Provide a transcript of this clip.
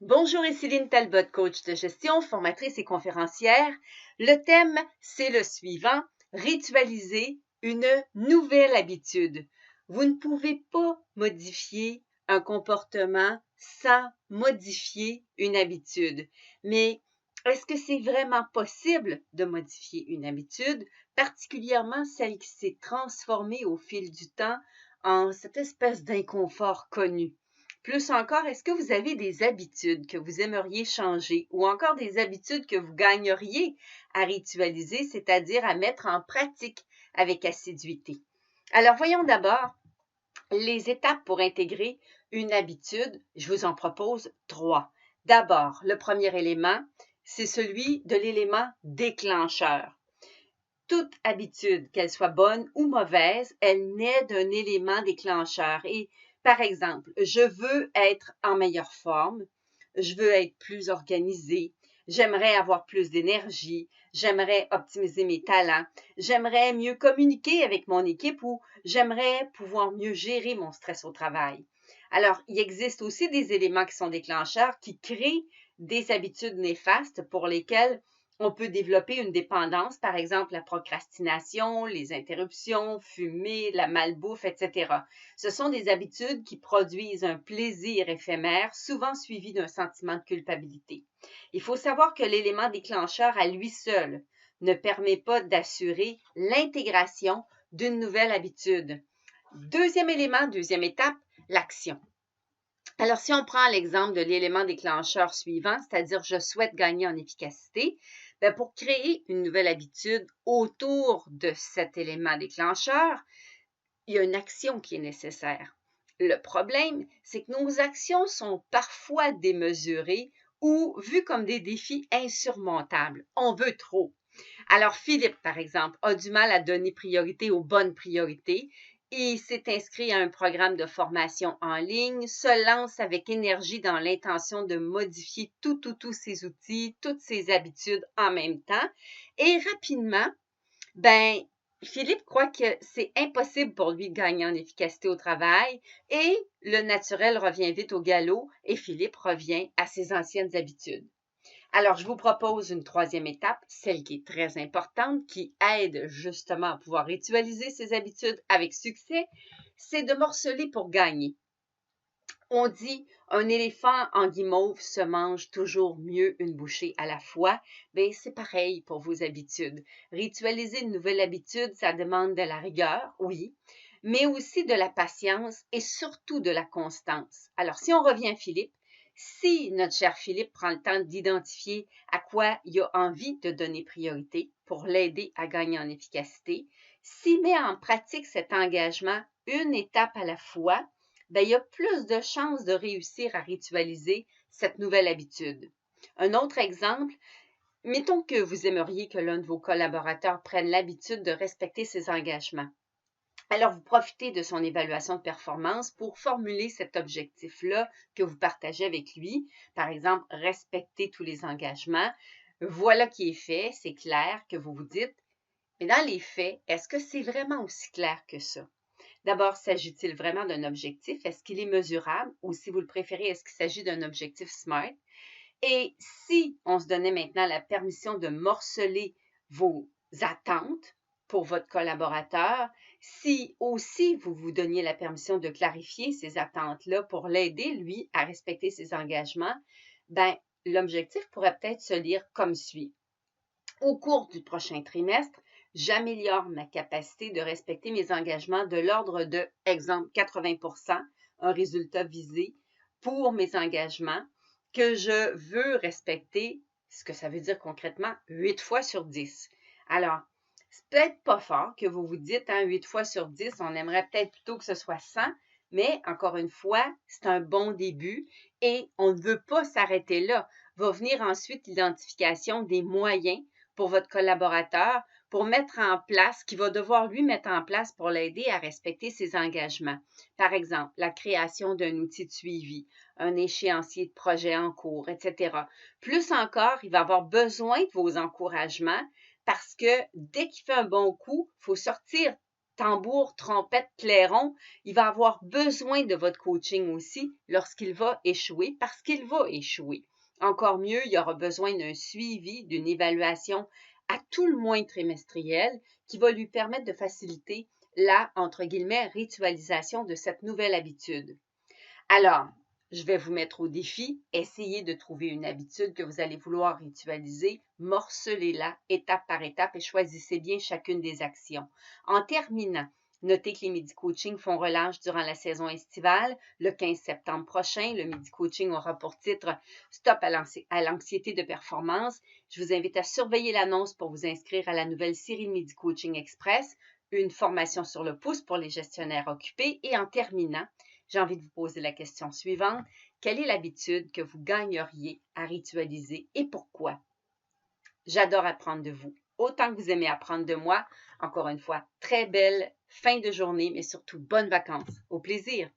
Bonjour, ici Céline Talbot, coach de gestion, formatrice et conférencière. Le thème, c'est le suivant, ritualiser une nouvelle habitude. Vous ne pouvez pas modifier un comportement sans modifier une habitude. Mais est-ce que c'est vraiment possible de modifier une habitude, particulièrement celle qui s'est transformée au fil du temps en cette espèce d'inconfort connu? Plus encore, est-ce que vous avez des habitudes que vous aimeriez changer ou encore des habitudes que vous gagneriez à ritualiser, c'est-à-dire à mettre en pratique avec assiduité? Alors, voyons d'abord les étapes pour intégrer une habitude. Je vous en propose 3. D'abord, le premier élément, c'est celui de l'élément déclencheur. Toute habitude, qu'elle soit bonne ou mauvaise, elle naît d'un élément déclencheur. Et par exemple, je veux être en meilleure forme, je veux être plus organisée, j'aimerais avoir plus d'énergie, j'aimerais optimiser mes talents, j'aimerais mieux communiquer avec mon équipe ou j'aimerais pouvoir mieux gérer mon stress au travail. Alors, il existe aussi des éléments qui sont déclencheurs qui créent des habitudes néfastes pour lesquelles on peut développer une dépendance, par exemple la procrastination, les interruptions, fumer, la malbouffe, etc. Ce sont des habitudes qui produisent un plaisir éphémère, souvent suivi d'un sentiment de culpabilité. Il faut savoir que l'élément déclencheur à lui seul ne permet pas d'assurer l'intégration d'une nouvelle habitude. Deuxième élément, deuxième étape, l'action. Alors, si on prend l'exemple de l'élément déclencheur suivant, c'est-à-dire je souhaite gagner en efficacité, bien, pour créer une nouvelle habitude autour de cet élément déclencheur, il y a une action qui est nécessaire. Le problème, c'est que nos actions sont parfois démesurées ou vues comme des défis insurmontables. On veut trop. Alors, Philippe, par exemple, a du mal à donner priorité aux bonnes priorités. Il s'est inscrit à un programme de formation en ligne, se lance avec énergie dans l'intention de modifier tous ses outils, toutes ses habitudes en même temps. Et rapidement, ben, Philippe croit que c'est impossible pour lui de gagner en efficacité au travail et le naturel revient vite au galop et Philippe revient à ses anciennes habitudes. Alors, je vous propose une troisième étape, celle qui est très importante, qui aide justement à pouvoir ritualiser ses habitudes avec succès, c'est de morceler pour gagner. On dit un éléphant en guimauve se mange toujours mieux une bouchée à la fois. Bien, c'est pareil pour vos habitudes. Ritualiser une nouvelle habitude, ça demande de la rigueur, oui, mais aussi de la patience et surtout de la constance. Alors, si on revient à Philippe, si notre cher Philippe prend le temps d'identifier à quoi il a envie de donner priorité pour l'aider à gagner en efficacité, s'il met en pratique cet engagement une étape à la fois, bien, il y a plus de chances de réussir à ritualiser cette nouvelle habitude. Un autre exemple, mettons que vous aimeriez que l'un de vos collaborateurs prenne l'habitude de respecter ses engagements. Alors, vous profitez de son évaluation de performance pour formuler cet objectif-là que vous partagez avec lui. Par exemple, respecter tous les engagements. Voilà qui est fait, c'est clair que vous vous dites. Mais dans les faits, est-ce que c'est vraiment aussi clair que ça? D'abord, s'agit-il vraiment d'un objectif? Est-ce qu'il est mesurable? Ou si vous le préférez, est-ce qu'il s'agit d'un objectif SMART? Et si on se donnait maintenant la permission de morceler vos attentes pour votre collaborateur, si aussi vous vous donniez la permission de clarifier ces attentes-là pour l'aider, lui, à respecter ses engagements, ben, l'objectif pourrait peut-être se lire comme suit. Au cours du prochain trimestre, j'améliore ma capacité de respecter mes engagements de l'ordre de, exemple, 80%, un résultat visé pour mes engagements que je veux respecter, ce que ça veut dire concrètement, 8 fois sur 10. Alors, c'est peut-être pas fort que vous vous dites, 8 fois sur 10, on aimerait peut-être plutôt que ce soit 100, mais encore une fois, c'est un bon début et on ne veut pas s'arrêter là. Va venir ensuite l'identification des moyens pour votre collaborateur pour mettre en place, qu'il va devoir lui mettre en place pour l'aider à respecter ses engagements. Par exemple, la création d'un outil de suivi, un échéancier de projet en cours, etc. Plus encore, il va avoir besoin de vos encouragements parce que dès qu'il fait un bon coup, il faut sortir tambour, trompette, clairon, il va avoir besoin de votre coaching aussi lorsqu'il va échouer, parce qu'il va échouer. Encore mieux, il y aura besoin d'un suivi, d'une évaluation à tout le moins trimestrielle qui va lui permettre de faciliter la, entre guillemets, ritualisation de cette nouvelle habitude. Alors, je vais vous mettre au défi. Essayez de trouver une habitude que vous allez vouloir ritualiser. Morcelez-la étape par étape et choisissez bien chacune des actions. En terminant, notez que les Midi Coaching font relâche durant la saison estivale. Le 15 septembre prochain, le Midi Coaching aura pour titre Stop à l'anxiété de performance. Je vous invite à surveiller l'annonce pour vous inscrire à la nouvelle série Midi Coaching Express, une formation sur le pouce pour les gestionnaires occupés. Et en terminant, j'ai envie de vous poser la question suivante. Quelle est l'habitude que vous gagneriez à ritualiser et pourquoi? J'adore apprendre de vous, autant que vous aimez apprendre de moi. Encore une fois, très belle fin de journée, mais surtout bonnes vacances. Au plaisir!